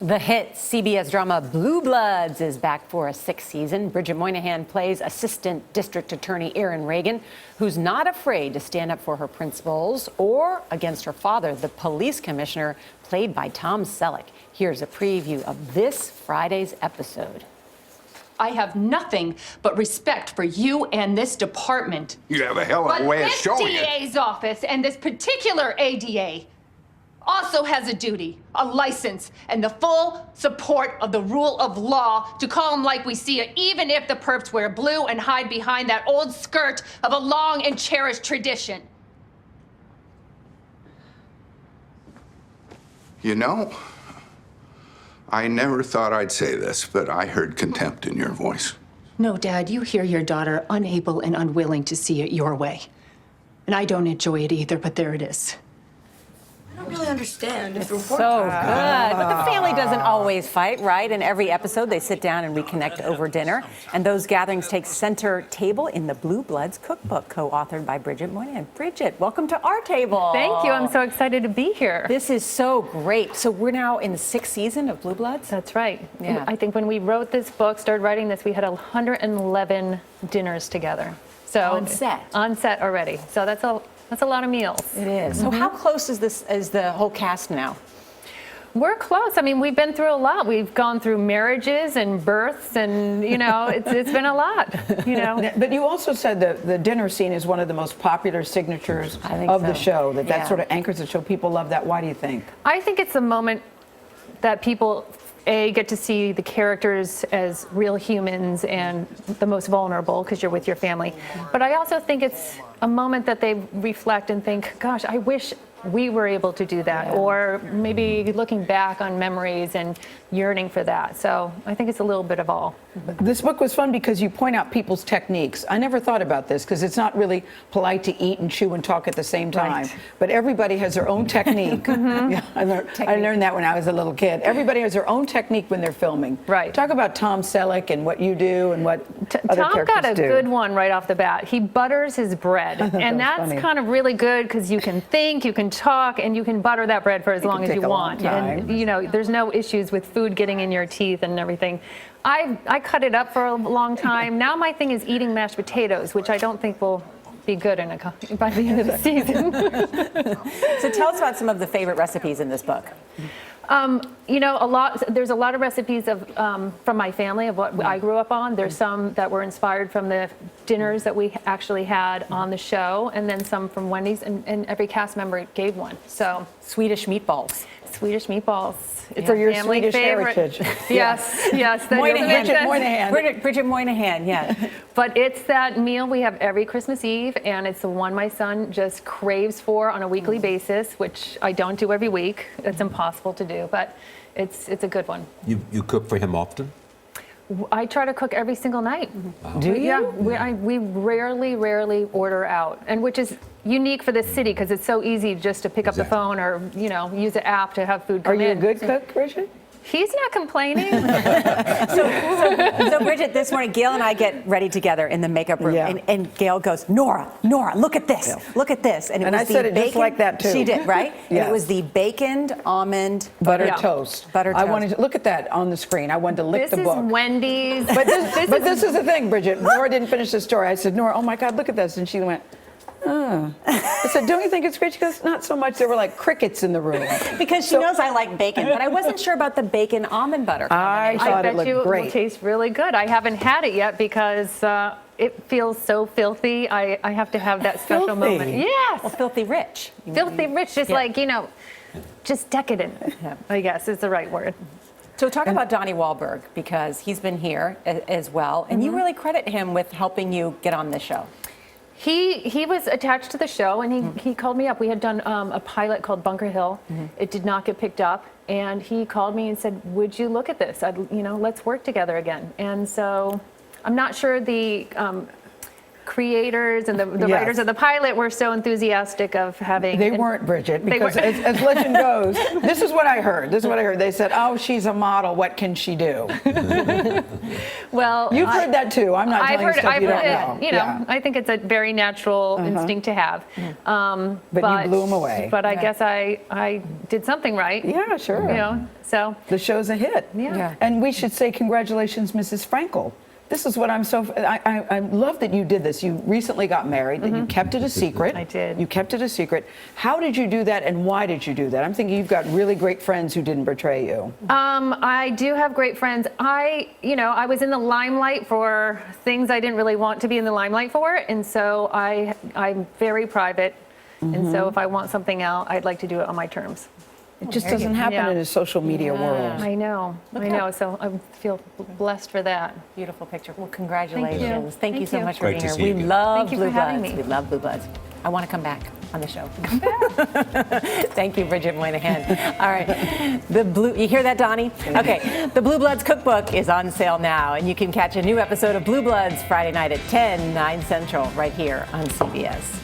The hit CBS drama Blue Bloods is back for a sixth season. Bridget Moynahan plays Assistant District Attorney Erin Reagan, who's not afraid to stand up for her principals or against her father, the police commissioner, played by Tom Selleck. Here's a preview of this Friday's episode. I have nothing but respect for you and this department. You have a hell of a way of showing it. But this DA's office and this particular ADA also has a duty, a license, and the full support of the rule of law to call them like we see it, even if the perps wear blue and hide behind that old skirt of a long and cherished tradition. You know, I never thought I'd say this, but I heard contempt in your voice. No, Dad, you hear your daughter unable and unwilling to see it your way. And I don't enjoy it either, but there it is. I don't really understand. If So good. But the family doesn't always fight, right? In every episode, they sit down and reconnect over dinner. And those gatherings take center table in the Blue Bloods Cookbook, co-authored by Bridget Moynahan. Bridget, welcome to our table. Thank you. I'm so excited to be here. This is so great. So we're now in the sixth season of Blue Bloods? That's right. Yeah. I think when we wrote this book, started writing this, we had 111 dinners together. So On set? On set already. So that's a lot of meals. It is. So how close is the whole cast now? We're close. I mean, we've been through a lot. We've gone through marriages and births, and it's been a lot. But you also said that the dinner scene is one of the most popular signatures of the show. That sort of anchors the show. People love that. Why do you think? I think it's a moment that people get to see the characters as real humans and the most vulnerable because you're with your family. But I also think it's a moment that they reflect and think, gosh, I wish we were able to do that, or maybe looking back on memories and yearning for that. So I think it's a little bit of all. This book was fun because you point out people's techniques. I never thought about this because it's not really polite to eat and chew and talk at the same time. Right. But everybody has their own technique. Yeah, I learned that when I was a little kid. Everybody has their own technique when they're filming. Right. Talk about Tom Selleck and what you do and what other Tom characters got a do. good one right off the bat. He butters his bread, and that that's was funny. kind of really good because you can think, you can talk, and you can butter that bread for as long as you want. And there's no issues with food getting in your teeth and everything. I cut it up for a long time. Now my thing is eating mashed potatoes, which I don't think will be good by the end of the season. So tell us about some of the favorite recipes in this book. There's a lot of recipes from my family of what I grew up on. There's some that were inspired from the dinners that we actually had on the show, and then some from Wendy's, and every cast member gave one. So Swedish meatballs. Swedish meatballs. It's For a your family Swedish favorite. heritage. Yes. Bridget Moynahan, yeah. But it's that meal we have every Christmas Eve, and it's the one my son just craves for on a weekly basis, which I don't do every week. It's impossible to do, but it's a good one. You cook for him often? I try to cook every single night. Do you? Yeah, we rarely order out, and which is unique for this city because it's so easy just to pick up the phone or use an app to have food come in. Are you a good cook, Bridget? He's not complaining. So Bridget, this morning, Gail and I get ready together in the makeup room, and Gail goes, Nora, look at this, look at this. And I said it just like that, too. She did, right? Yes. And it was the baconed almond Butter toast. Butter toast. I wanted to look at that on the screen. I wanted to lick This the book. is Wendy's. But this is the thing, Bridget. Nora didn't finish the story. I said, Nora, oh my God, look at this. And she went, oh. I said, don't you think it's great? She goes, not so much. There were like crickets in the room. Because she knows I like bacon, but I wasn't sure about the bacon almond butter. I thought it bet you looked it will great. taste really good. I haven't had it yet because it feels so filthy. I have to have that special Filthy? moment. Yes. Well, filthy rich. Filthy rich, just just decadent, I guess is the right word. So talk about Donnie Wahlberg, because he's been here as well, and you really credit him with helping you get on this show. He was attached to the show, and he called me up. We had done a pilot called Bunker Hill. It did not get picked up, and he called me and said, "Would you look at this? Let's work together again." And so, I'm not sure the creators and the Yes. writers of the pilot were so enthusiastic of having. They weren't, Bridget, They because weren't. as legend goes, this is what I heard. They said, "Oh, she's a model. What can she do?" Well, You've heard that too. I'm not I've telling heard, you stuff I've you heard don't it. know. You know, Yeah. I think it's a very natural instinct to have. But you blew 'em away. But I guess I did something right. Yeah, sure. You know, so The show's a hit. Yeah. And we should say congratulations, Mrs. Frankel. This is what I'm so, I love that you did this. You recently got married and you kept it a secret. I did. You kept it a secret. How did you do that and why did you do that? I'm thinking you've got really great friends who didn't betray you. I do have great friends. I was in the limelight for things I didn't really want to be in the limelight for, and so I'm very private. And so if I want something out, I'd like to do it on my terms. It just doesn't happen Yeah. in a social media world. I know. So I feel blessed for that. Beautiful picture. Well, congratulations. Thank you Thank so you. much for Great being to here. see We you again. love Thank you Blue for having Bloods. me. We love Blue Bloods. I want to come back on the show. Thank you, Bridget Moynahan. All right. You hear that, Donnie? Okay. The Blue Bloods Cookbook is on sale now, and you can catch a new episode of Blue Bloods Friday night at 10, 9 Central, right here on CBS.